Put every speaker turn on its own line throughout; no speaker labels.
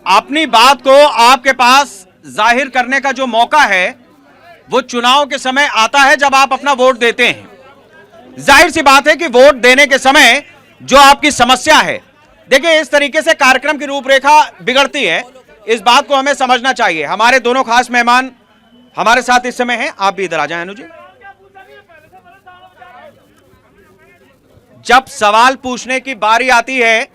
अपनी बात को आपके पास जाहिर करने का जो मौका है वो चुनाव के समय आता है जब आप अपना वोट देते हैं। जाहिर सी बात है कि वोट देने के समय जो आपकी समस्या है, देखिए इस तरीके से कार्यक्रम की रूपरेखा बिगड़ती है, इस बात को हमें समझना चाहिए। हमारे दोनों खास मेहमान हमारे साथ इस समय हैं, आप भी इधर आ जाएं अनुजी। जब सवाल पूछने की बारी आती है,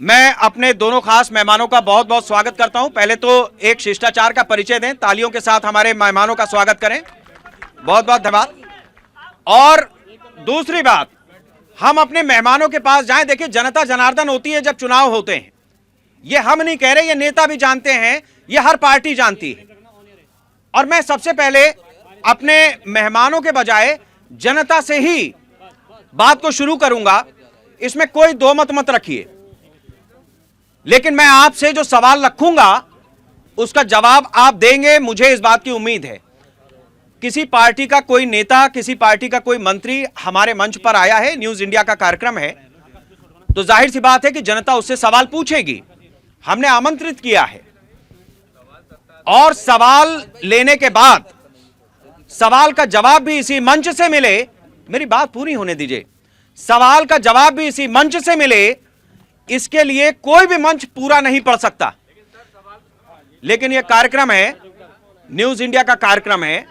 मैं अपने दोनों खास मेहमानों का बहुत बहुत स्वागत करता हूं। पहले तो एक शिष्टाचार का परिचय दें, तालियों के साथ हमारे मेहमानों का स्वागत करें, बहुत बहुत धन्यवाद। और दूसरी बात, हम अपने मेहमानों के पास जाएं। देखिए जनता जनार्दन होती है जब चुनाव होते हैं, ये हम नहीं कह रहे, ये नेता भी जानते हैं, ये हर पार्टी जानती है। और मैं सबसे पहले अपने मेहमानों के बजाय जनता से ही बात को शुरू करूंगा, इसमें कोई दो मत रखिए। लेकिन मैं आपसे जो सवाल रखूंगा उसका जवाब आप देंगे, मुझे इस बात की उम्मीद है। किसी पार्टी का कोई नेता, किसी पार्टी का कोई मंत्री हमारे मंच पर आया है, न्यूज इंडिया का कार्यक्रम है, तो जाहिर सी बात है कि जनता उससे सवाल पूछेगी। हमने आमंत्रित किया है और सवाल लेने के बाद सवाल का जवाब भी इसी मंच से मिले, मेरी बात पूरी होने दीजिए, सवाल का जवाब भी इसी मंच से मिले, इसके लिए कोई भी मंच पूरा नहीं पड़ सकता। लेकिन यह कार्यक्रम है, न्यूज इंडिया का कार्यक्रम है,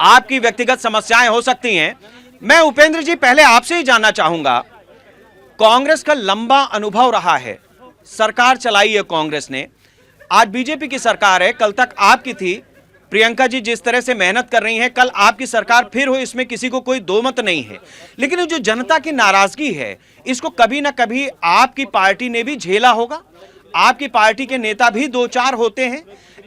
आपकी व्यक्तिगत समस्याएं हो सकती हैं। मैं उपेंद्र जी पहले आपसे ही जानना चाहूंगा, कांग्रेस का लंबा अनुभव रहा है, सरकार चलाई है कांग्रेस ने, आज बीजेपी की सरकार है, कल तक आपकी थी। प्रियंका जी जिस तरह से मेहनत कर रही हैं, कल आपकी सरकार फिर हो, इसमें किसी को कोई दो मत नहीं है। लेकिन ये जो जनता की नाराजगी है, इसको कभी ना कभी आपकी पार्टी ने भी झेला होगा, आपकी पार्टी के नेता भी दो चार होते हैं।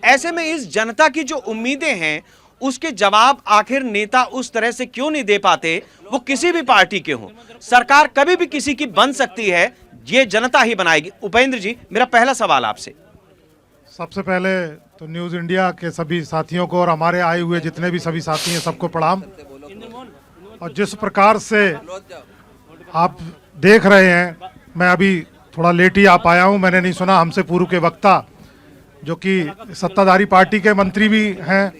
ऐसे में इस जनता की जो उम्मीदें हैं उसके जवाब आखिर नेता उस तरह से क्यों नहीं दे पाते, वो किसी भी पार्टी के हों। सरकार कभी भी किसी की बन सकती है, ये जनता ही बनाएगी। उपेंद्र जी, मेरा पहला सवाल आपसे।
सबसे पहले तो न्यूज़ इंडिया के सभी साथियों को और हमारे आए हुए जितने भी सभी साथी हैं सबको प्रणाम। और जिस प्रकार से आप देख रहे हैं, मैं अभी थोड़ा लेट ही आ पाया हूं, मैंने नहीं सुना हमसे पूर्व के वक्ता जो कि सत्ताधारी पार्टी के मंत्री भी हैं,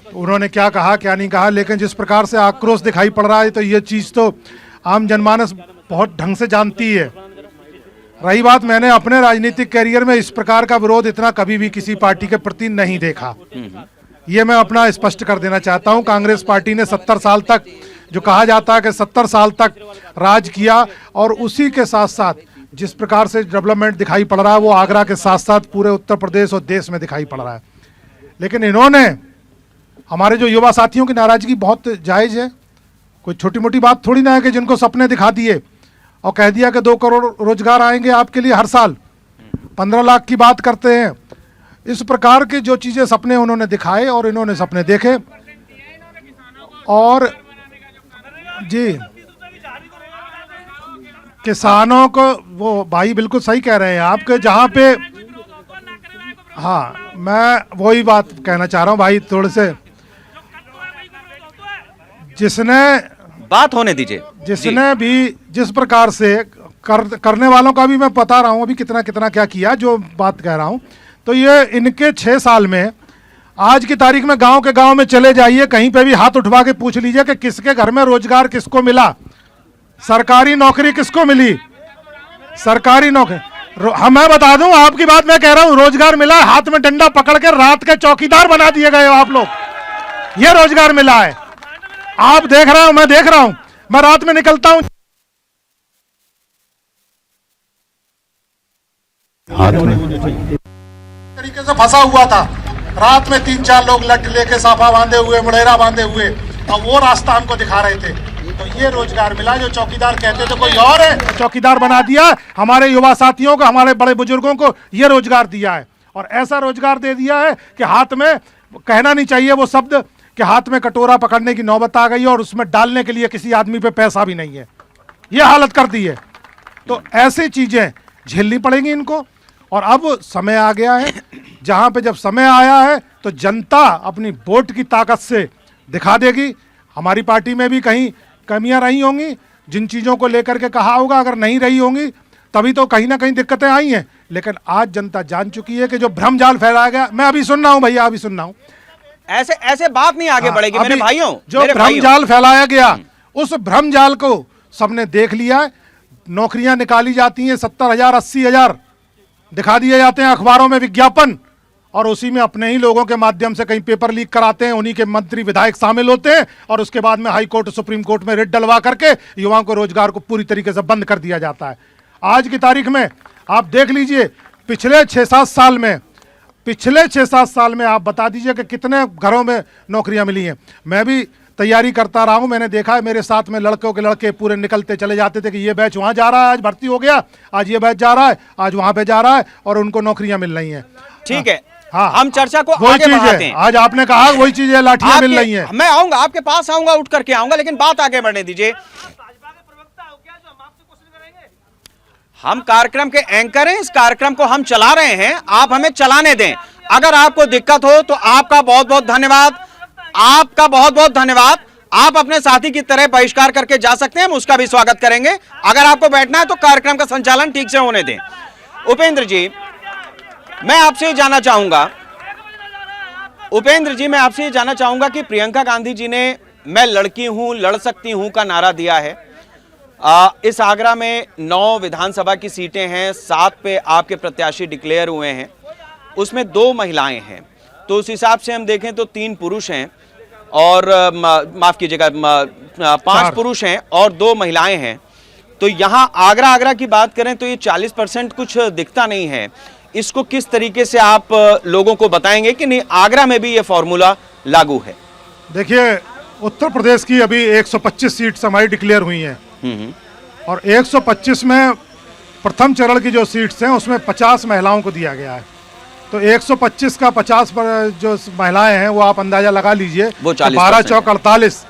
उन्होंने क्या कहा क्या नहीं कहा, लेकिन जिस प्रकार से आक्रोश दिखाई पड़ रहा है तो ये चीज़ तो आम जनमानस बहुत ढंग से जानती है। रही बात, मैंने अपने राजनीतिक कैरियर में इस प्रकार का विरोध इतना कभी भी किसी पार्टी के प्रति नहीं देखा, ये मैं अपना स्पष्ट कर देना चाहता हूं। कांग्रेस पार्टी ने 70 साल तक, जो कहा जाता है कि 70 साल तक राज किया, और उसी के साथ साथ जिस प्रकार से डेवलपमेंट दिखाई पड़ रहा है वो आगरा के साथ साथ पूरे उत्तर प्रदेश और देश में दिखाई पड़ रहा है। लेकिन इन्होंने हमारे जो युवा साथियों की नाराजगी बहुत जायज़ है, कोई छोटी मोटी बात थोड़ी ना है कि जिनको सपने दिखा दिए और कह दिया कि 2 करोड़ रोजगार आएंगे आपके लिए हर साल, 15 लाख की बात करते हैं। इस प्रकार की जो चीज़ें सपने उन्होंने दिखाए और इन्होंने सपने देखे। और जी, किसानों को, वो भाई बिल्कुल सही कह रहे हैं आपके, जहाँ पे, हाँ मैं वही बात कहना चाह रहा हूँ भाई, थोड़े से जिसने
बात होने दीजिए,
जिसने भी जिस प्रकार से करने वालों का भी मैं बता रहा हूँ अभी कितना कितना क्या किया, जो बात कह रहा हूँ। तो ये इनके 6 साल में, आज की तारीख में गांव के गांव में चले जाइए, कहीं पे भी हाथ उठवा के पूछ लीजिए कि किसके घर में रोजगार किसको मिला, सरकारी नौकरी किसको मिली, सरकारी नौकरी। हाँ मैं बता दूं, आपकी बात मैं कह रहा हूं, रोजगार मिला, हाथ में डंडा पकड़ के रात के चौकीदार बना दिए गए हो आप लोग, ये रोजगार मिला है। आप देख रहे हो, मैं देख रहा हूं, मैं रात में निकलता हूं, तरीके से फंसा हुआ था, रात में 3-4 लोग लट लेके साफा बांधे हुए, मुड़ेरा बांधे हुए, और वो रास्ता हमको दिखा रहे थे। तो ये रोजगार मिला, जो चौकीदार कहते थे कोई और है, चौकीदार बना दिया। हमारे युवा साथियों को, हमारे बड़े बुजुर्गों को ये रोजगार दिया है, और ऐसा रोजगार दे दिया है कि हाथ में, कहना नहीं चाहिए वो शब्द, कि हाथ में कटोरा पकड़ने की नौबत आ गई और उसमें डालने के लिए किसी आदमी पे पैसा भी नहीं है, ये हालत कर दी है। तो ऐसी चीजें झेलनी पड़ेंगी इनको। और अब समय आ गया है जहां पे, जब समय आया है तो जनता अपनी वोट की ताकत से दिखा देगी। हमारी पार्टी में भी कहीं कमियां रही होंगी, जिन चीज़ों को लेकर के कहा होगा, अगर नहीं रही होंगी तभी तो कहीं ना कहीं दिक्कतें आई हैं। लेकिन आज जनता जान चुकी है कि जो भ्रम जाल फैलाया गया, मैं अभी सुन रहा हूं भैया, अभी सुन रहा हूं,
ऐसे ऐसे बात नहीं आगे बढ़ेगी मेरे
अभी
भाइयों।
जो
मेरे
भ्रम
भाइयों।
जाल फैलाया गया, उस भ्रम जाल को सबने देख लिया है। नौकरियां निकाली जाती हैं, 70,000 80,000 दिखा दिए जाते हैं अखबारों में विज्ञापन, और उसी में अपने ही लोगों के माध्यम से कहीं पेपर लीक कराते हैं, उन्हीं के मंत्री विधायक शामिल होते हैं, और उसके बाद में हाई कोर्ट सुप्रीम कोर्ट में रिट डलवा करके युवाओं को रोजगार को पूरी तरीके से बंद कर दिया जाता है। आज की तारीख में आप देख लीजिए, पिछले 6-7 साल में आप बता दीजिए कि कितने घरों में नौकरियां मिली हैं। मैं भी तैयारी करता रहा हूं, मैंने देखा है मेरे साथ में लड़कों के लड़के पूरे निकलते चले जाते थे कि ये बैच वहां जा रहा है, आज भर्ती हो गया, आज ये बैच जा रहा है, आज वहां पे जा रहा है, और उनको नौकरियां मिल रही हैं।
ठीक है,
हाँ,
हम चर्चा को
वही
आगे
चीज
बढ़ाते
है,
हैं।
आज आपने कहा वही चीज है, लाठियां मिल रही हैं।
मैं आऊंगा, आपके पास आऊंगा, उठ करके आऊंगा, लेकिन बात आगे बढ़ने दीजिए। हम कार्यक्रम के एंकर हैं, इस कार्यक्रम को हम चला रहे हैं, आप हमें चलाने दें। अगर आपको दिक्कत हो तो आपका बहुत बहुत धन्यवाद, आपका बहुत बहुत धन्यवाद। आप अपने साथी की तरह बहिष्कार करके जा सकते हैं, हम उसका भी स्वागत करेंगे। अगर आपको बैठना है तो कार्यक्रम का संचालन ठीक से होने दें। उपेंद्र जी, मैं आपसे जानना चाहूंगा, उपेंद्र जी मैं आपसे जानना चाहूंगा कि प्रियंका गांधी जी ने मैं लड़की हूं, लड़ सकती हूं का नारा दिया है। इस आगरा में 9 विधानसभा की सीटें हैं, 7 पे आपके प्रत्याशी डिक्लेयर हुए हैं, उसमें 2 महिलाएं हैं, तो उस हिसाब से हम देखें तो 3 पुरुष हैं और माफ कीजिएगा 5 पुरुष हैं और 2 महिलाएं हैं। तो यहां आगरा की बात करें तो ये 40% कुछ दिखता नहीं है। इसको किस तरीके से आप लोगों को बताएंगे कि नहीं आगरा में भी ये फॉर्मूला लागू है?
देखिए, उत्तर प्रदेश की अभी 125 सीट्स हमारी डिक्लेयर हुई हैं, और 125 में प्रथम चरण की जो सीट्स हैं उसमें 50 महिलाओं को दिया गया है। तो 125 का 50 पर जो महिलाएं हैं वो आप अंदाजा लगा लीजिए, 12 चौक 48,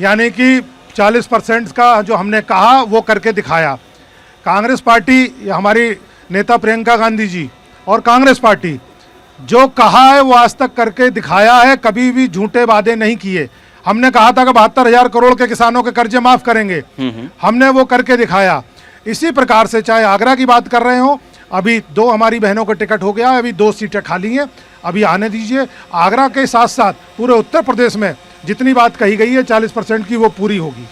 यानी कि 40% का जो हमने कहा वो करके दिखाया। कांग्रेस पार्टी, हमारी नेता प्रियंका गांधी जी और कांग्रेस पार्टी जो कहा है वो आज तक करके दिखाया है, कभी भी झूठे वादे नहीं किए। हमने कहा था कि 72,000 करोड़ के किसानों के कर्जे माफ करेंगे, हमने वो करके दिखाया। इसी प्रकार से चाहे आगरा की बात कर रहे हो, अभी 2 हमारी बहनों का टिकट हो गया, अभी 2 सीटें खाली हैं, अभी आने दीजिए। आगरा के साथ साथ पूरे उत्तर प्रदेश में जितनी बात कही गई है 40% की वो पूरी होगी।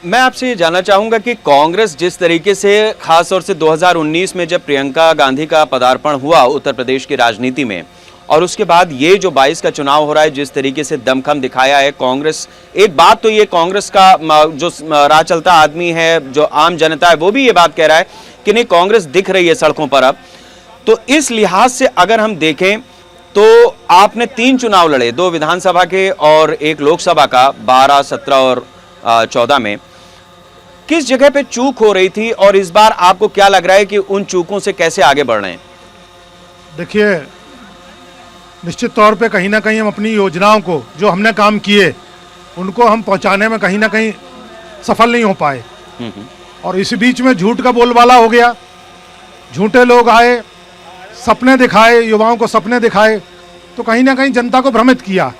मैं आपसे ये जानना चाहूंगा कि कांग्रेस जिस तरीके से खासतौर से 2019 में जब प्रियंका गांधी का पदार्पण हुआ उत्तर प्रदेश की राजनीति में, और उसके बाद ये जो 22 का चुनाव हो रहा है, जिस तरीके से दमखम दिखाया है कांग्रेस, एक बात तो ये कांग्रेस का जो राह चलता आदमी है, जो आम जनता है, वो भी ये बात कह रहा है कि नहीं कांग्रेस दिख रही है सड़कों पर अब। तो इस लिहाज से अगर हम देखें तो आपने 3 चुनाव लड़े, 2 विधानसभा के और 1 लोकसभा का, 12, 17 और 14 में। किस जगह पे चूक हो रही थी और इस बार आपको क्या लग रहा है कि उन चूकों से कैसे आगे बढ़ रहे हैं?
देखिए, निश्चित तौर पे कहीं ना कहीं हम अपनी योजनाओं को, जो हमने काम किए, उनको हम पहुंचाने में कहीं ना कहीं सफल नहीं हो पाए, और इस बीच में झूठ का बोलबाला हो गया। झूठे लोग आए, सपने दिखाए, युवाओं को सपने दिखाए, तो कहीं ना कहीं जनता को भ्रमित किया।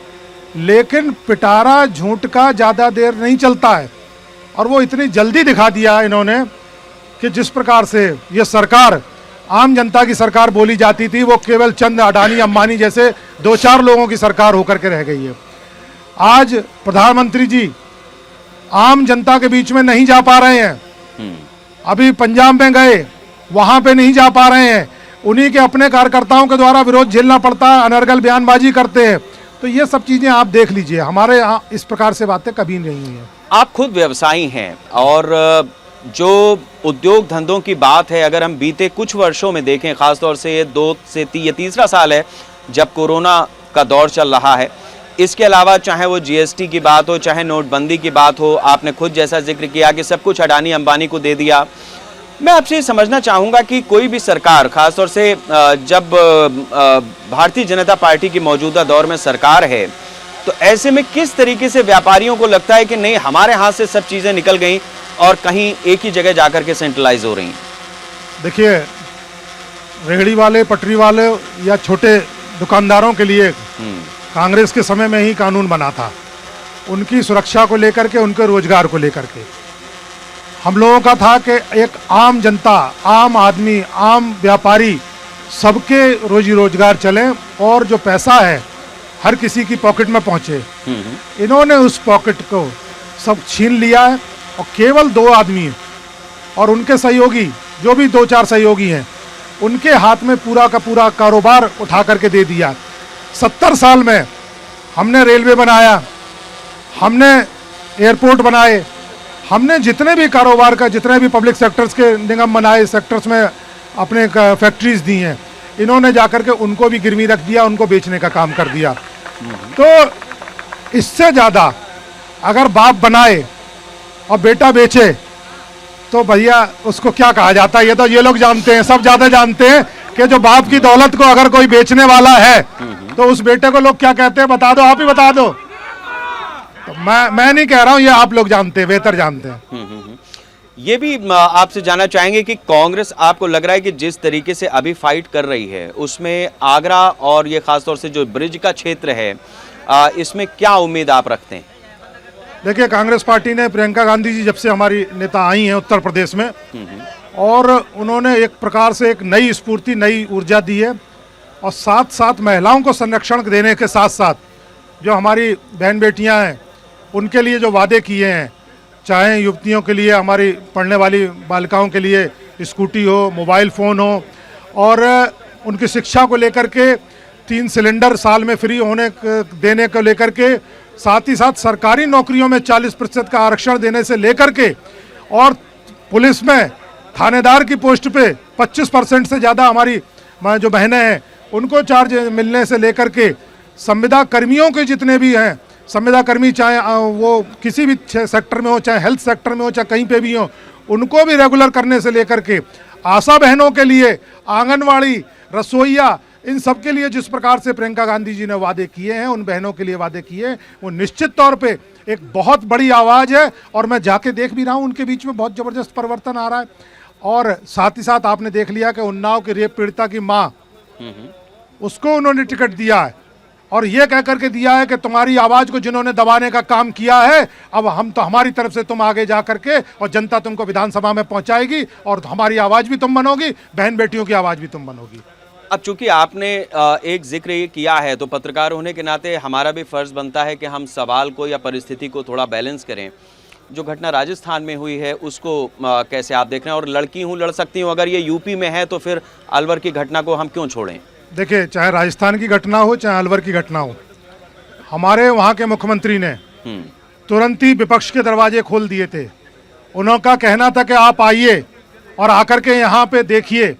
लेकिन पिटारा झूठ का ज़्यादा देर नहीं चलता है, और वो इतनी जल्दी दिखा दिया इन्होंने कि जिस प्रकार से ये सरकार आम जनता की सरकार बोली जाती थी, वो केवल चंद अडानी अंबानी जैसे 2-4 लोगों की सरकार होकर के रह गई है। आज प्रधानमंत्री जी आम जनता के बीच में नहीं जा पा रहे हैं। अभी पंजाब में गए, वहां पे नहीं जा पा रहे हैं, उन्हीं के अपने कार्यकर्ताओं के द्वारा विरोध झेलना पड़ता है, अनर्गल बयानबाजी करते हैं। तो ये सब चीजें आप देख लीजिए, हमारे यहाँ इस प्रकार से बातें कभी नहीं हुई हैं।
आप खुद व्यवसायी हैं, और जो उद्योग धंधों की बात है, अगर हम बीते कुछ वर्षों में देखें, खासतौर से ये 2 से 3 साल है जब कोरोना का दौर चल रहा है, इसके अलावा चाहे वो जीएसटी की बात हो, चाहे नोटबंदी की बात हो, आपने खुद जैसा जिक्र किया कि सब कुछ अडानी अंबानी को दे दिया। मैं आपसे समझना चाहूँगा कि कोई भी सरकार, खासतौर से जब भारतीय जनता पार्टी की मौजूदा दौर में सरकार है, तो ऐसे में किस तरीके से व्यापारियों को लगता है कि नहीं हमारे हाथ से सब चीज़ें निकल गई और कहीं एक ही जगह जाकर के सेंट्रलाइज हो रही हैं?
देखिए, रेहड़ी वाले, पटरी वाले या छोटे दुकानदारों के लिए कांग्रेस के समय में ही कानून बना था, उनकी सुरक्षा को लेकर के, उनके रोजगार को लेकर के। हम लोगों का था कि एक आम जनता, आम आदमी, आम व्यापारी सबके रोजी रोजगार चले और जो पैसा है हर किसी की पॉकेट में पहुंचे। इन्होंने उस पॉकेट को सब छीन लिया है और केवल 2 आदमी हैं और उनके सहयोगी, जो भी 2-4 सहयोगी हैं, उनके हाथ में पूरा का पूरा कारोबार उठा करके दे दिया। 70 साल में हमने रेलवे बनाया, हमने एयरपोर्ट बनाए, हमने जितने भी कारोबार का, जितने भी पब्लिक सेक्टर्स के निगम बनाए, सेक्टर्स में अपने फैक्ट्रीज दी हैं, इन्होंने जाकर के उनको भी गिरवी रख दिया, उनको बेचने का काम कर दिया। तो इससे ज़्यादा अगर बाप बनाए और बेटा बेचे तो भैया उसको क्या कहा जाता है, ये तो ये लोग जानते हैं, सब ज़्यादा जानते हैं कि जो बाप की दौलत को अगर कोई बेचने वाला है तो उस बेटे को लोग क्या कहते हैं, बता दो, आप ही बता दो। तो मैं नहीं कह रहा हूँ, ये आप लोग जानते हैं, बेहतर जानते हैं।
ये भी आपसे जानना चाहेंगे कि कांग्रेस, आपको लग रहा है कि जिस तरीके से अभी फाइट कर रही है उसमें आगरा और ये खासतौर से जो ब्रिज का क्षेत्र है, इसमें क्या उम्मीद आप रखते हैं?
देखिए, कांग्रेस पार्टी ने, प्रियंका गांधी जी जब से हमारी नेता आई हैं उत्तर प्रदेश में, और उन्होंने एक प्रकार से एक नई स्फूर्ति, नई ऊर्जा दी है और साथ साथ महिलाओं को संरक्षण देने के साथ साथ जो हमारी बहन बेटियां हैं उनके लिए जो वादे किए हैं, चाहे युवतियों के लिए, हमारी पढ़ने वाली बालिकाओं के लिए स्कूटी हो, मोबाइल फ़ोन हो, और उनकी शिक्षा को लेकर के 3 सिलेंडर साल में फ्री देने को लेकर के, साथ ही साथ सरकारी नौकरियों में 40% का आरक्षण देने से लेकर के, और पुलिस में थानेदार की पोस्ट पे 25% से ज़्यादा हमारी जो बहनें हैं उनको चार्ज मिलने से लेकर के, संविदा कर्मियों के जितने भी हैं, संविदा कर्मी चाहे वो किसी भी सेक्टर में हो, चाहे हेल्थ सेक्टर में हो, चाहे कहीं पे भी हो, उनको भी रेगुलर करने से लेकर के, आशा बहनों के लिए, आंगनवाड़ी, रसोईया, इन सब के लिए जिस प्रकार से प्रियंका गांधी जी ने वादे किए हैं, उन बहनों के लिए वादे किए हैं, वो निश्चित तौर पे एक बहुत बड़ी आवाज़ है। और मैं जाके देख भी रहा हूँ, उनके बीच में बहुत ज़बरदस्त परिवर्तन आ रहा है। और साथ ही साथ आपने देख लिया कि उन्नाव की रेप पीड़िता की माँ, उसको उन्होंने टिकट दिया है और ये कह करके दिया है कि तुम्हारी आवाज़ को जिन्होंने दबाने का काम किया है, अब हम तो, हमारी तरफ से तुम आगे जा करके और जनता तुमको विधानसभा में पहुंचाएगी और हमारी आवाज़ भी तुम बनोगी, बहन बेटियों की आवाज़ भी तुम बनोगी।
अब चूंकि आपने एक जिक्र ये किया है तो पत्रकार होने के नाते हमारा भी फर्ज बनता है कि हम सवाल को या परिस्थिति को थोड़ा बैलेंस करें। जो घटना राजस्थान में हुई है उसको कैसे आप देख रहे हैं? और लड़की हूँ, लड़ सकती हूँ, अगर ये यूपी में है तो फिर अलवर की घटना को हम क्यों छोड़ें? देखिए,
चाहे राजस्थान की घटना हो, चाहे अलवर की घटना हो, हमारे वहाँ के मुख्यमंत्री ने तुरंत ही विपक्ष के दरवाजे खोल दिए थे। उनका कहना था कि आप आइए और आकर के यहाँ पे देखिए।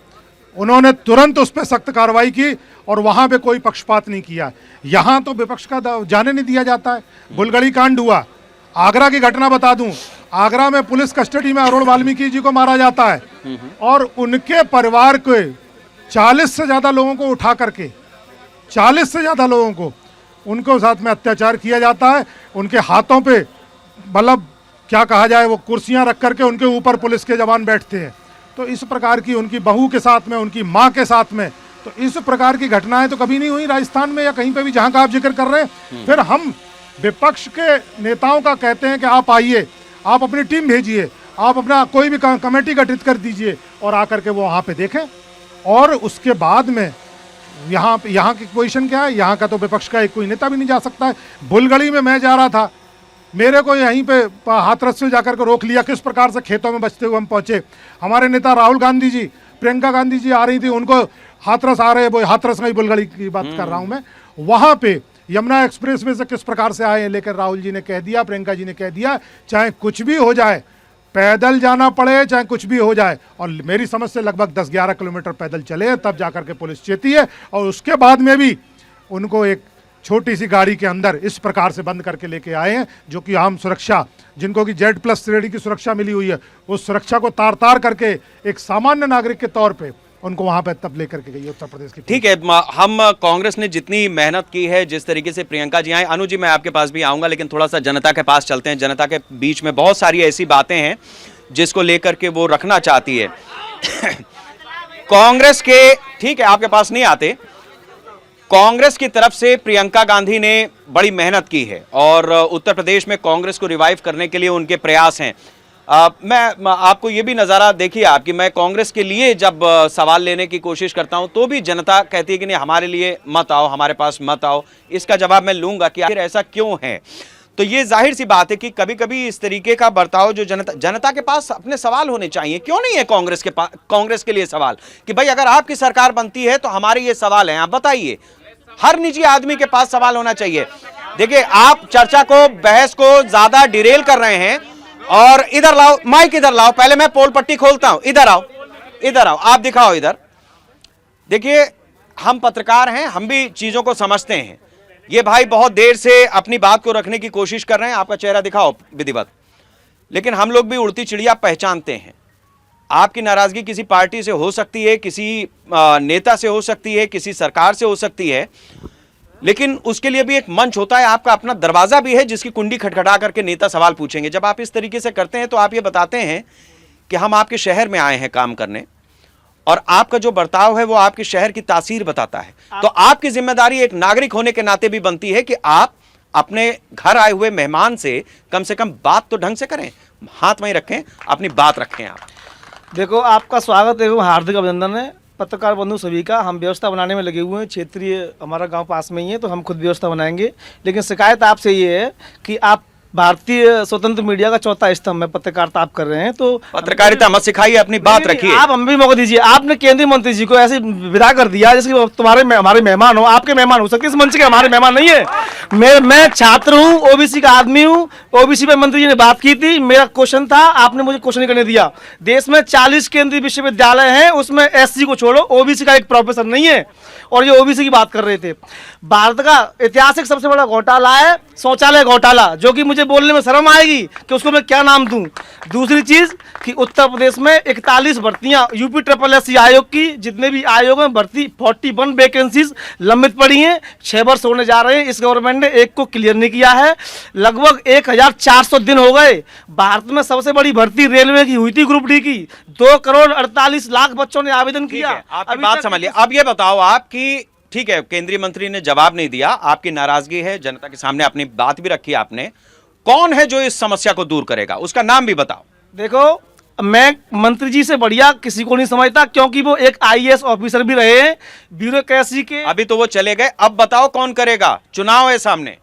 उन्होंने तुरंत उस पर सख्त कार्रवाई की और वहाँ पे कोई पक्षपात नहीं किया। यहाँ तो विपक्ष का जाने नहीं दिया जाता है। बुलगड़ी कांड हुआ, आगरा की घटना बता दूं, आगरा में पुलिस कस्टडी में अरुण वाल्मीकि जी को मारा जाता है और उनके परिवार के 40 से ज़्यादा लोगों को उठा करके, 40 से ज़्यादा लोगों को उनको साथ में अत्याचार किया जाता है। उनके हाथों पे, मतलब क्या कहा जाए, वो कुर्सियां रख करके उनके ऊपर पुलिस के जवान बैठते हैं। तो इस प्रकार की, उनकी बहू के साथ में, उनकी माँ के साथ में, तो इस प्रकार की घटनाएं तो कभी नहीं हुई राजस्थान में या कहीं पे भी जहाँ का आप जिक्र कर रहे हैं। फिर हम विपक्ष के नेताओं का कहते हैं कि आप आइए, आप अपनी टीम भेजिए, आप अपना कोई भी कमेटी गठित कर दीजिए और आकर के वो वहाँ पे देखें। और उसके बाद में यहाँ की पोजीशन क्या है, यहाँ का तो विपक्ष का एक कोई नेता भी नहीं जा सकता है। बुलगड़ी में मैं जा रहा था, मेरे को यहीं पे हाथरस से जाकर के रोक लिया। किस प्रकार से खेतों में बचते हुए हम पहुँचे। हमारे नेता राहुल गांधी जी, प्रियंका गांधी जी आ रही थी, उनको हाथरस आ रहे, वो हाथरस में बुलगड़ी की बात कर रहा हूँ मैं, वहाँ पे यमुना एक्सप्रेस वे से किस प्रकार से आए। लेकर राहुल जी ने कह दिया, प्रियंका जी ने कह दिया, चाहे कुछ भी हो जाए, पैदल जाना पड़े, चाहे कुछ भी हो जाए। और मेरी समझ से लगभग 10-11 किलोमीटर पैदल चले, तब जाकर के पुलिस चेती है। और उसके बाद में भी उनको एक छोटी सी गाड़ी के अंदर इस प्रकार से बंद करके लेके आए हैं, जो कि आम सुरक्षा, जिनको कि Z+ श्रेणी की सुरक्षा मिली हुई है, उस सुरक्षा को तार तार करके एक सामान्य नागरिक के तौर पे उनको वहां पे तब लेकर के गई उत्तर प्रदेश की।
ठीक है, हम कांग्रेस ने जितनी मेहनत की है, जिस तरीके से प्रियंका जी आए, अनु जी मैं आपके पास भी आऊंगा, लेकिन थोड़ा सा जनता के पास चलते हैं। जनता के बीच में बहुत सारी ऐसी बातें हैं जिसको लेकर के वो रखना चाहती है। कांग्रेस के, ठीक है आपके पास नहीं आते, कांग्रेस की तरफ से प्रियंका गांधी ने बड़ी मेहनत की है और उत्तर प्रदेश में कांग्रेस को रिवाइव करने के लिए उनके प्रयास हैं। मैं आपको ये भी नज़ारा देखिए आपकी, मैं कांग्रेस के लिए जब सवाल लेने की कोशिश करता हूं तो भी जनता कहती है कि नहीं हमारे लिए मत आओ, हमारे पास मत आओ। इसका जवाब मैं लूंगा कि आखिर ऐसा क्यों है। तो ये जाहिर सी बात है कि कभी कभी इस तरीके का बर्ताव जो जनता के पास अपने सवाल होने चाहिए। क्यों नहीं है कांग्रेस के लिए सवाल कि भाई अगर आपकी सरकार बनती है तो हमारे ये सवाल हैं, आप बताइए। हर निजी आदमी के पास सवाल होना चाहिए। देखिए आप चर्चा को, बहस को ज्यादा डिरेल कर रहे हैं। और इधर लाओ माइक, इधर लाओ, पहले मैं पोल पट्टी खोलता हूं। इधर आओ, इधर आओ, आप दिखाओ इधर। देखिए हम पत्रकार हैं, हम भी चीजों को समझते हैं। ये भाई बहुत देर से अपनी बात को रखने की कोशिश कर रहे हैं। आपका चेहरा दिखाओ विधिवत। लेकिन हम लोग भी उड़ती चिड़िया पहचानते हैं। आपकी नाराजगी किसी पार्टी से हो सकती है, किसी नेता से हो सकती है, किसी सरकार से हो सकती है, लेकिन उसके लिए भी एक मंच होता है, आपका अपना दरवाजा भी है जिसकी कुंडी खटखटा करके नेता सवाल पूछेंगे। जब आप इस तरीके से करते हैं तो आप ये बताते हैं कि हम आपके शहर में आए हैं काम करने, और आपका जो बर्ताव है वो आपके शहर की तासीर बताता है। तो आपकी जिम्मेदारी एक नागरिक होने के नाते भी बनती है कि आप अपने घर आए हुए मेहमान से कम बात तो ढंग से करें, हाथ वहीं रखें, अपनी बात रखें। आप
देखो, आपका स्वागत एवं हार्दिक अभिनंदन है पत्रकार बंधु सभी का। हम व्यवस्था बनाने में लगे हुए हैं, क्षेत्रीय हमारा गांव पास में ही है तो हम खुद व्यवस्था बनाएंगे। लेकिन शिकायत आपसे ये है कि आप भारतीय स्वतंत्र मीडिया का चौथा स्तंभ में पत्रकारिता आप कर रहे हैं, तो
पत्रकारिता मत सिखाइए, अपनी बात रखिए।
आप हमें भी मौका दीजिए। आपने केंद्रीय मंत्री जी को ऐसे विदा कर दिया जैसे कि हमारे मेहमान हो, आपके मेहमान हो सकते, इस मंच के हमारे मेहमान नहीं है। मैं छात्र हूँ, ओबीसी का आदमी हूँ। ओबीसी पे मंत्री जी ने बात की थी, मेरा क्वेश्चन था, आपने मुझे क्वेश्चन करने दिया। देश में 40 केंद्रीय विश्वविद्यालय हैं, उसमें एससी को छोड़ो, ओबीसी का एक प्रोफेसर नहीं है, और ये ओबीसी की बात कर रहे थे। भारत का ऐतिहासिक सबसे बड़ा घोटाला है शौचालय घोटाला, जो कि मुझे बोलने में शर्म आएगी कि उसको मैं क्या नाम दूं। दूसरी चीज कि उत्तर प्रदेश में 41 भर्तियां, यूपी SSS आयोग की जितने भी आयोग में भर्ती 41 वैकेंसीज लंबित पड़ी हैं, 6 वर्ष होने जा रहे हैं। इस गवर्नमेंट ने एक को क्लियर नहीं किया है। लगभग 1400 दिन हो गए। भारत में सबसे बड़ी भर्ती रेलवे की हुई थी, ग्रुप डी की। 2,48,00,000 बच्चों ने आवेदन किया।
आपकी बात समझ लिया। अब ये बताओ आप कि ठीक है, केंद्रीय मंत्री ने जवाब नहीं दिया, आपकी नाराजगी है, जनता के सामने अपनी बात भी रखी आपने। कौन है जो इस समस्या को दूर करेगा, उसका नाम भी बताओ।
देखो, मैं मंत्री जी से बढ़िया किसी को नहीं समझता, क्योंकि वो एक IAS ऑफिसर भी रहे हैं, ब्यूरोक्रेसी के।
अभी तो वो चले गए, अब बताओ कौन करेगा, चुनाव है सामने।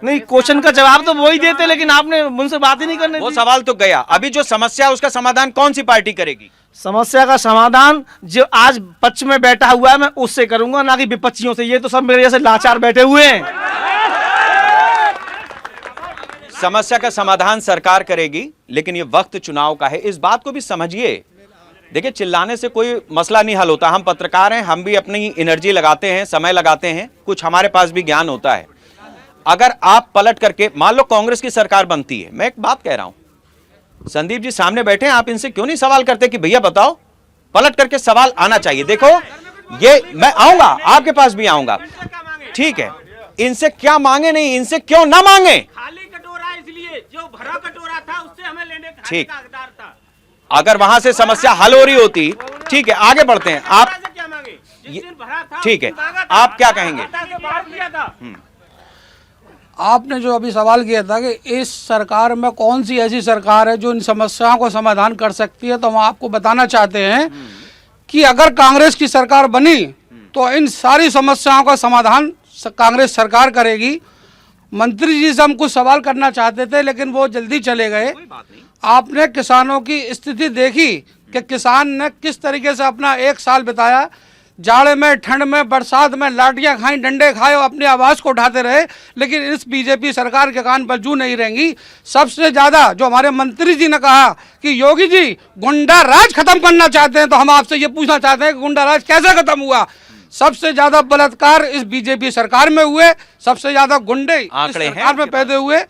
नहीं, क्वेश्चन का जवाब तो वो ही देते, लेकिन आपने मुझसे बात ही नहीं करने दी।
वो सवाल तो गया। अभी जो समस्या है उसका समाधान कौन सी पार्टी करेगी?
समस्या का समाधान जो आज पक्ष में बैठा हुआ है मैं उससे करूंगा, ना कि विपक्षियों से। ये तो सब मेरे जैसे लाचार बैठे हुए हैं।
समस्या का समाधान सरकार करेगी, लेकिन ये वक्त चुनाव का है, इस बात को भी समझिए। देखिए, चिल्लाने से कोई मसला नहीं हल होता। हम पत्रकार हैं, हम भी अपनी एनर्जी लगाते हैं, समय लगाते हैं, कुछ हमारे पास भी ज्ञान होता है। अगर आप पलट करके, मान लो कांग्रेस की सरकार बनती है, मैं एक बात कह रहा हूं, संदीप जी सामने बैठे हैं, आप इनसे क्यों नहीं सवाल करते कि भैया बताओ? पलट करके सवाल आना चाहिए। देखो, ये मैं आऊंगा, आपके पास भी आऊंगा, ठीक है। इनसे क्या मांगे, नहीं इनसे क्यों ना मांगे?
खाली कटोरा, इसलिए जो भरा कटोरा था उससे हमें लेने का
ठीक।
हकदार था।
अगर वहां से समस्या हल हो रही होती, ठीक है, आगे बढ़ते हैं। आप
क्या मांगे? जिस दिन भरा था,
ठीक है,
उस दिन मांगा था।
आप क्या कहेंगे?
खाता से बाहर किया था।
आपने जो अभी सवाल किया था कि इस सरकार में कौन सी ऐसी सरकार है जो इन समस्याओं को समाधान कर सकती है, तो हम आपको बताना चाहते हैं कि अगर कांग्रेस की सरकार बनी तो इन सारी समस्याओं का समाधान कांग्रेस सरकार करेगी। मंत्री जी से हम कुछ सवाल करना चाहते थे, लेकिन वो जल्दी चले गए। आपने किसानों की स्थिति देखी कि किसान ने किस तरीके से अपना 1 साल बिताया, जाड़े में, ठंड में, बरसात में, लाठियां खाई, डंडे खाए और अपनी आवाज़ को उठाते रहे, लेकिन इस बीजेपी सरकार के कान पर जू नहीं रहेंगी। सबसे ज़्यादा जो हमारे मंत्री जी ने कहा कि योगी जी गुंडा राज खत्म करना चाहते हैं, तो हम आपसे ये पूछना चाहते हैं कि गुंडा राज कैसे खत्म हुआ? सबसे ज्यादा बलात्कार इस बीजेपी सरकार में हुए, सबसे ज्यादा गुंडे इस सरकार में पैदा हुए।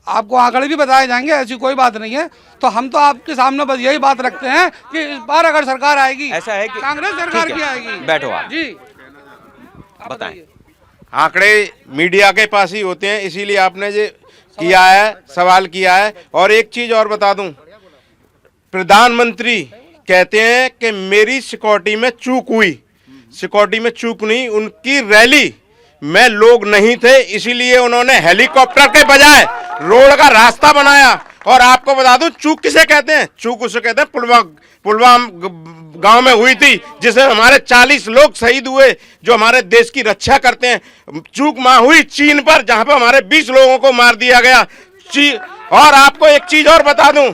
आपको आंकड़े भी बताए जाएंगे, ऐसी कोई बात नहीं है। तो हम तो आपके सामने बस यही बात रखते हैं कि इस बार अगर सरकार आएगी,
ऐसा है कि
कांग्रेस सरकार की आएगी।
बैठो आप
जी,
बताएं।
आंकड़े मीडिया के पास ही होते हैं, इसीलिए आपने जो किया है, सवाल किया है। और एक चीज और बता दूं, प्रधानमंत्री कहते हैं कि मेरी सिक्योरिटी में चूक हुई। सिक्योरिटी में चूक नहीं, उनकी रैली में लोग नहीं थे, इसीलिए उन्होंने हेलीकॉप्टर के बजाय रोड का रास्ता बनाया। और आपको बता दूं, चूक किसे कहते हैं? चूक उसे कहते हैं पुलवामा गांव में हुई थी, जिसमें हमारे 40 लोग शहीद हुए जो हमारे देश की रक्षा करते हैं। चूक मां हुई चीन पर, जहां पर हमारे 20 लोगों को मार दिया गया। और आपको एक चीज और बता दूं,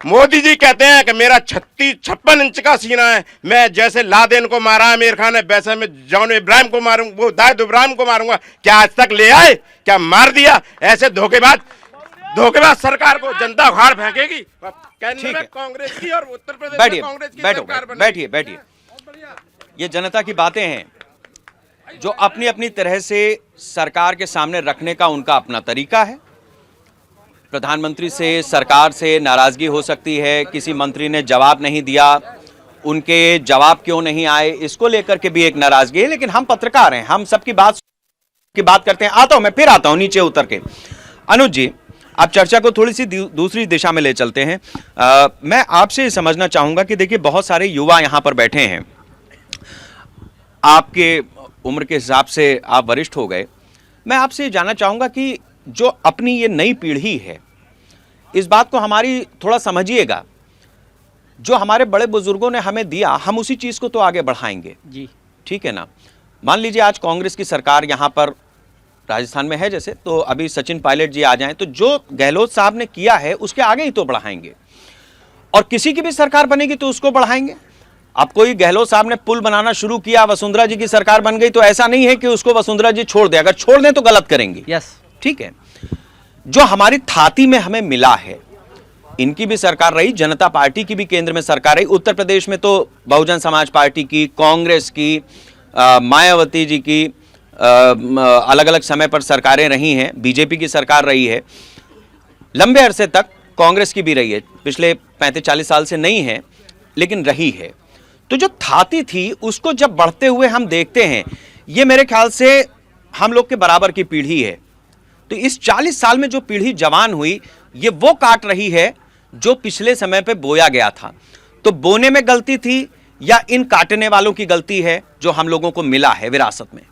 मोदी जी कहते हैं कि मेरा 56 इंच का सीना है, मैं जैसे लादेन को मारा है आमिर खान है, वैसे मैं जॉन इब्राहिम को मारूंगा, वो दाऊद इब्राहिम को मारूंगा। क्या आज तक ले आए? क्या मार दिया? ऐसे धोखेबाज सरकार को जनता उखाड़ फेंकेगी। केंद्र में कांग्रेस की और उत्तर प्रदेश में कांग्रेस की सरकार बनेगी।
बैठिए। ये जनता की बातें हैं जो अपनी अपनी तरह से सरकार के सामने रखने का उनका अपना तरीका है। प्रधानमंत्री से, सरकार से नाराजगी हो सकती है, किसी मंत्री ने जवाब नहीं दिया, उनके जवाब क्यों नहीं आए, इसको लेकर के भी एक नाराजगी है। लेकिन हम पत्रकार हैं, हम सबकी बात करते हैं। मैं फिर आता हूं नीचे उतर के। अनुज जी, आप चर्चा को थोड़ी सी दूसरी दिशा में ले चलते हैं। मैं आपसे समझना चाहूंगा कि देखिए, बहुत सारे युवा यहां पर बैठे हैं, आपके उम्र के हिसाब से आप वरिष्ठ हो गए। मैं आपसे ये जानना चाहूंगा कि जो अपनी ये नई पीढ़ी है, इस बात को हमारी थोड़ा समझिएगा। जो हमारे बड़े बुजुर्गों ने हमें दिया, हम उसी चीज को तो आगे बढ़ाएंगे जी, ठीक है ना। मान लीजिए आज कांग्रेस की सरकार यहां पर राजस्थान में है जैसे, तो अभी सचिन पायलट जी आ जाएं तो जो गहलोत साहब ने किया है उसके आगे ही तो बढ़ाएंगे। और किसी की भी सरकार बनेगी तो उसको बढ़ाएंगे। अब कोई गहलोत साहब ने पुल बनाना शुरू किया, वसुंधरा जी की सरकार बन गई, तो ऐसा नहीं है कि उसको वसुंधरा जी छोड़ दे। अगर छोड़ दें तो गलत करेंगे।
यस,
ठीक है। जो हमारी थाती में हमें मिला है, इनकी भी सरकार रही, जनता पार्टी की भी केंद्र में सरकार रही, उत्तर प्रदेश में तो बहुजन समाज पार्टी की, कांग्रेस की, मायावती जी की अलग अलग समय पर सरकारें रही हैं, बीजेपी की सरकार रही है, लंबे अरसे तक कांग्रेस की भी रही है, पिछले 35-40 साल से नहीं है लेकिन रही है। तो जो थाती थी उसको जब बढ़ते हुए हम देखते हैं, ये मेरे ख्याल से हम लोग के बराबर की पीढ़ी है। तो इस 40 साल में जो पीढ़ी जवान हुई, ये वो काट रही है जो पिछले समय पे बोया गया था। तो बोने में गलती थी या इन काटने वालों की गलती है जो हम लोगों को मिला है विरासत में?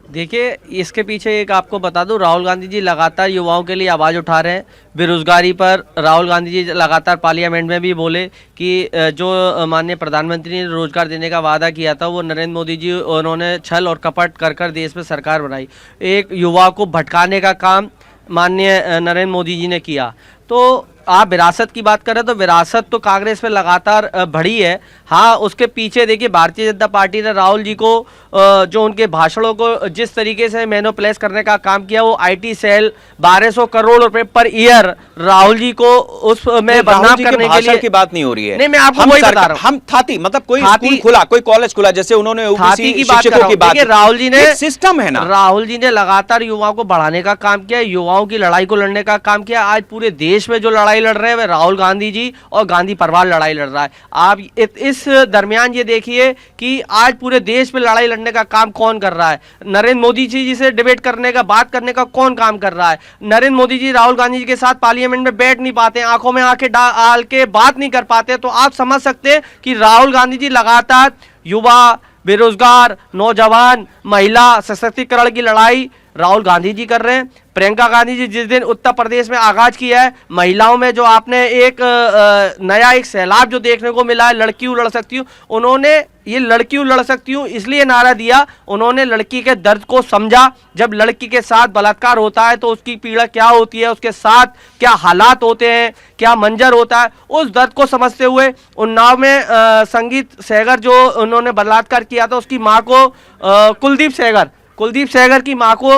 देखिए, इसके पीछे एक आपको बता दूं, राहुल गांधी जी लगातार युवाओं के लिए आवाज़ उठा रहे हैं। बेरोजगारी पर राहुल गांधी जी लगातार पार्लियामेंट में भी बोले कि जो माननीय प्रधानमंत्री ने रोजगार देने का वादा किया था, वो नरेंद्र मोदी जी उन्होंने छल और कपट कर देश में सरकार बनाई। एक युवा को भटकाने का काम माननीय नरेंद्र मोदी जी ने किया। तो आप विरासत की बात करें तो विरासत तो कांग्रेस में लगातार बढ़ी है। हाँ, उसके पीछे देखिए भारतीय जनता पार्टी ने राहुल जी को जो उनके भाषणों को जिस तरीके से मैनिपुलेट करने का काम किया, वो आईटी सेल 1200 करोड़ रुपए पर ईयर राहुल जी को उसमें बदनाम करने के लिए
की बात नहीं हो रही है।
नहीं, मैं आपको वही बता रहा हूँ।
हम थाती मतलब कोई स्कूल खुला, कोई कॉलेज खुला, जैसे उन्होंने
थाती की बात कर रहा हूं। राहुल जी ने
सिस्टम है ना,
राहुल जी ने लगातार युवाओं को बढ़ाने का काम किया, युवाओं की लड़ाई को लड़ने का काम किया। आज पूरे देश में जो लड़ाई लड़ रहे हैं वे राहुल गांधी जी और गांधी परिवार लड़ाई लड़ रहा है। आप इस दरमियान ये देखिए कि आज पूरे देश में लड़ाई लड़ने का काम कौन कर रहा है? नरेंद्र मोदी जी से डिबेट करने का, बात करने का कौन काम कर रहा है? नरेंद्र मोदी जी राहुल गांधी जी के साथ पार्लियामेंट में बैठ नहीं पाते, आंखों में आंखें डाल के बात नहीं कर पाते। तो आप समझ सकते हैं कि राहुल गांधी जी लगातार युवा, बेरोजगार, नौजवान, महिला सशक्तिकरण की लड़ाई राहुल गांधी जी कर रहे हैं। प्रियंका गांधी जी जिस दिन उत्तर प्रदेश में आगाज किया है, महिलाओं में जो आपने एक नया एक सैलाब जो देखने को मिला है, लड़कियों लड़ सकती हूँ, उन्होंने ये लड़कियों लड़ सकती हूँ इसलिए नारा दिया, उन्होंने लड़की के दर्द को समझा। जब लड़की के साथ बलात्कार होता है तो उसकी पीड़ा क्या होती है, उसके साथ क्या हालात होते हैं, क्या मंजर होता है, उस दर्द को समझते हुए उन्नाव में संगीत सहगर जो उन्होंने बलात्कार किया था, उसकी माँ को कुलदीप सहगर की मां को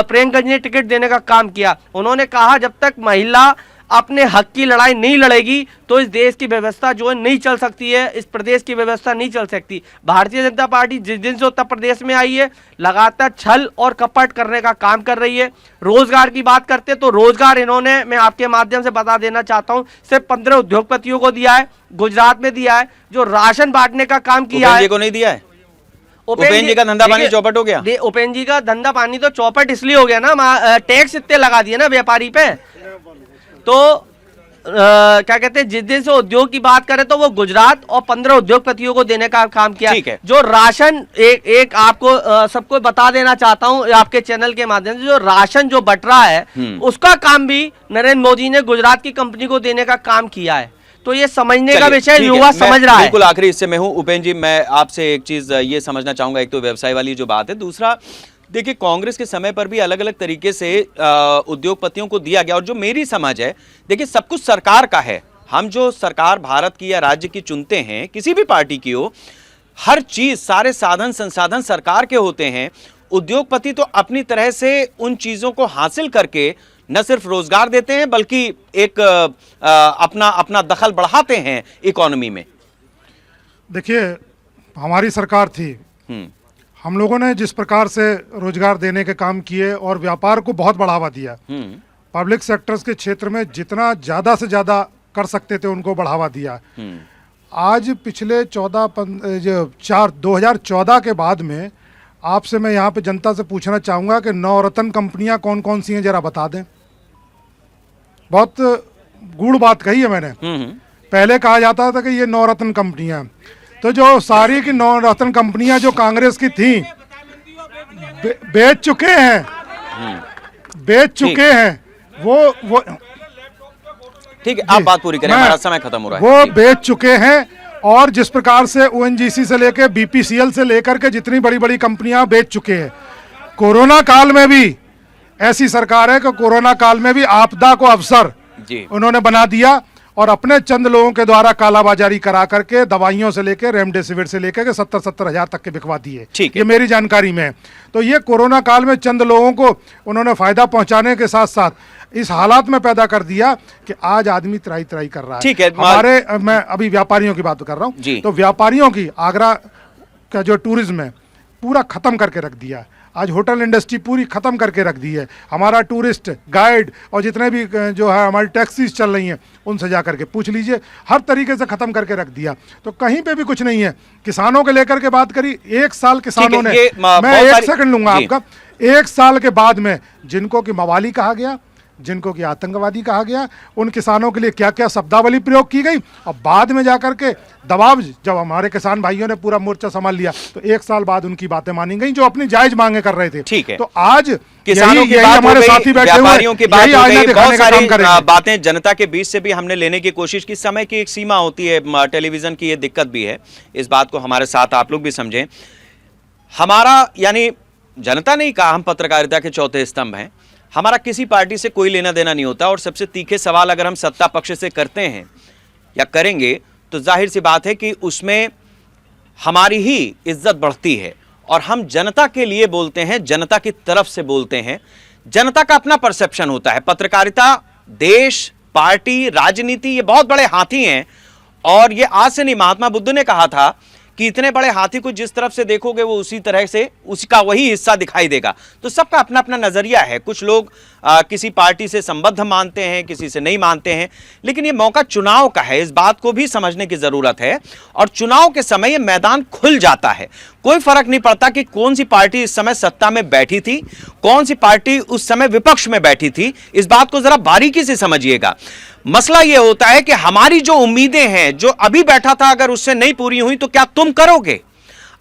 प्रियंका जी ने टिकट देने का काम किया। उन्होंने कहा जब तक महिला अपने हक की लड़ाई नहीं लड़ेगी तो इस देश की व्यवस्था जो है नहीं चल सकती है, इस प्रदेश की व्यवस्था नहीं चल सकती। भारतीय जनता पार्टी जिस दिन से उत्तर प्रदेश में आई है, लगातार छल और कपट करने का काम कर रही है। रोजगार की बात करते तो रोजगार इन्होंने, मैं आपके माध्यम से बता देना चाहता हूँ, सिर्फ 15 उद्योगपतियों को दिया है, गुजरात में दिया है। जो राशन बांटने का काम किया है,
को नहीं दिया है। उपेंद्र जी का धंधा पानी चौपट हो गया।
उपेंद्र जी का धंधा पानी तो चौपट इसलिए हो गया ना, टैक्स इतने लगा दिए ना व्यापारी पे। तो क्या कहते हैं, जिस दिन से उद्योग की बात करें तो वो गुजरात और 15 उद्योगपतियों को देने का काम किया।
ठीक है।
जो राशन एक आपको सबको बता देना चाहता हूं आपके चैनल के माध्यम से, जो राशन जो बट रहा है उसका काम भी नरेंद्र मोदी ने गुजरात की कंपनी को देने का काम किया है। तो ये समझने का विषय युवा समझ रहा है।
बिल्कुल आखिरी हिस्से में हूं। उपेंद्र जी, मैं आपसे एक चीज ये समझना चाहूंगा, एक तो व्यवसाय वाली जो बात है, दूसरा देखिए कांग्रेस के समय पर भी अलग अलग तरीके से उद्योगपतियों को दिया गया, और जो मेरी समझ है, देखिए सब कुछ सरकार का है। हम जो सरकार भारत की या राज्य की चुनते हैं, किसी भी पार्टी की हो, हर चीज सारे साधन संसाधन सरकार के होते हैं। उद्योगपति तो अपनी तरह से उन चीजों को हासिल करके न सिर्फ रोजगार देते हैं बल्कि एक अपना दखल बढ़ाते हैं इकोनॉमी में।
देखिए, हमारी सरकार थी, हम लोगों ने जिस प्रकार से रोजगार देने के काम किए और व्यापार को बहुत बढ़ावा दिया। पब्लिक सेक्टर्स के क्षेत्र में जितना ज़्यादा से ज़्यादा कर सकते थे उनको बढ़ावा दिया। आज पिछले 2014 के बाद में आपसे मैं यहाँ पे जनता से पूछना चाहूँगा कि नवरत्न कंपनियाँ कौन कौन सी हैं, जरा बता दें। बहुत गूढ़ बात कही है मैंने। पहले कहा जाता था कि ये नवरत्न कंपनियाँ, तो जो सारी की नवरत्न कंपनियां जो कांग्रेस की थी बेच चुके हैं वो
ठीक है, आप बात पूरी करें, हमारा समय खत्म हो रहा है।
वो बेच चुके हैं, और जिस प्रकार से ओएनजीसी से लेकर बीपीसीएल से लेकर के जितनी बड़ी बड़ी कंपनियां बेच चुके हैं। कोरोना काल में भी ऐसी सरकार है कि कोरोना काल में भी आपदा को अवसर उन्होंने बना दिया, और अपने चंद लोगों के द्वारा कालाबाजारी करा करके दवाइयों से लेकर रेमडेसिविर से लेकर के 70-70 हजार तक के बिकवा दिए। ये मेरी जानकारी में है। तो ये कोरोना काल में चंद लोगों को उन्होंने फायदा पहुंचाने के साथ साथ इस हालात में पैदा कर दिया कि आज आदमी त्राई त्राई कर रहा है।
ठीक है,
मैं अभी व्यापारियों की बात कर रहा हूँ। तो व्यापारियों की आगरा का जो टूरिज्म है पूरा खत्म करके रख दिया। आज होटल इंडस्ट्री पूरी खत्म करके रख दी है। हमारा टूरिस्ट गाइड और जितने भी जो है हमारी टैक्सीज चल रही हैं उनसे जा करके पूछ लीजिए, हर तरीके से खत्म करके रख दिया। तो कहीं पे भी कुछ नहीं है। किसानों के लेकर के बात करी, 1 साल किसानों ने, मैं 1 सेकंड लूंगा आपका, 1 साल के बाद में जिनको कि मवाली कहा गया, जिनको कि आतंकवादी कहा गया, उन किसानों के लिए क्या क्या शब्दावली प्रयोग की गई, और बाद में जाकर के दबाव, जब हमारे किसान भाइयों ने पूरा मोर्चा संभाल लिया तो 1 साल बाद उनकी बातें मानी गई जो अपनी जायज मांगे कर रहे थे।
ठीक है,
तो आज
किसानों की बात
हमारे साथी बैठे हुए,
व्यापारियों की बात हो गई, बहुत सारी बातें जनता के बीच से भी हमने लेने की कोशिश की। समय की एक सीमा होती है, टेलीविजन की ये दिक्कत भी है, इस बात को हमारे साथ आप लोग भी समझें। हमारा यानी जनता ने ही कहा हम पत्रकारिता के चौथे स्तंभ हैं। हमारा किसी पार्टी से कोई लेना देना नहीं होता, और सबसे तीखे सवाल अगर हम सत्ता पक्ष से करते हैं या करेंगे तो जाहिर सी बात है कि उसमें हमारी ही इज्जत बढ़ती है, और हम जनता के लिए बोलते हैं, जनता की तरफ से बोलते हैं। जनता का अपना परसेप्शन होता है। पत्रकारिता, देश, पार्टी, राजनीति, ये बहुत बड़े हाथी हैं, और ये आज से नहीं, महात्मा बुद्ध ने कहा था कि इतने बड़े हाथी को जिस तरफ से देखोगे वो उसी तरह से उसका वही हिस्सा दिखाई देगा। तो सबका अपना अपना नजरिया है। कुछ लोग किसी पार्टी से संबद्ध मानते हैं, किसी से नहीं मानते हैं, लेकिन ये मौका चुनाव का है, इस बात को भी समझने की जरूरत है। और चुनाव के समय ये मैदान खुल जाता है। कोई फर्क नहीं पड़ता कि कौन सी पार्टी इस समय सत्ता में बैठी थी, कौन सी पार्टी उस समय विपक्ष में बैठी थी। इस बात को जरा बारीकी से समझिएगा। मसला यह होता है कि हमारी जो उम्मीदें हैं, जो अभी बैठा था, अगर उससे नहीं पूरी हुई तो क्या तुम करोगे?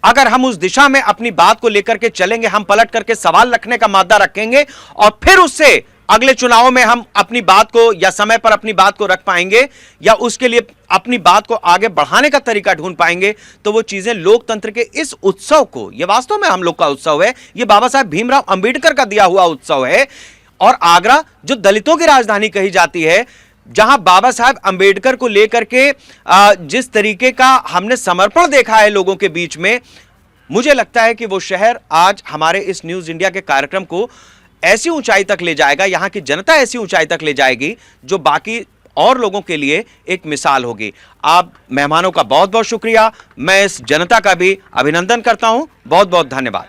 अगर हम उस दिशा में अपनी बात को लेकर के चलेंगे, हम पलट करके सवाल रखने का मादा रखेंगे, और फिर उससे अगले चुनाव में हम अपनी बात को या समय पर अपनी बात को रख पाएंगे, या उसके लिए अपनी बात को आगे बढ़ाने का तरीका ढूंढ पाएंगे, तो वो चीजें लोकतंत्र के इस उत्सव को, ये वास्तव में हम लोग का उत्सव है, ये बाबा साहब भीमराव अंबेडकर का दिया हुआ उत्सव है। और आगरा जो दलितों की राजधानी कही जाती है, जहां बाबा साहब अंबेडकर को लेकर के जिस तरीके का हमने समर्पण देखा है लोगों के बीच में, मुझे लगता है कि वो शहर आज हमारे इस न्यूज इंडिया के कार्यक्रम को ऐसी ऊंचाई तक ले जाएगा, यहां की जनता ऐसी ऊंचाई तक ले जाएगी जो बाकी और लोगों के लिए एक मिसाल होगी। आप मेहमानों का बहुत बहुत शुक्रिया। मैं इस जनता का भी अभिनंदन करता हूं। बहुत बहुत धन्यवाद।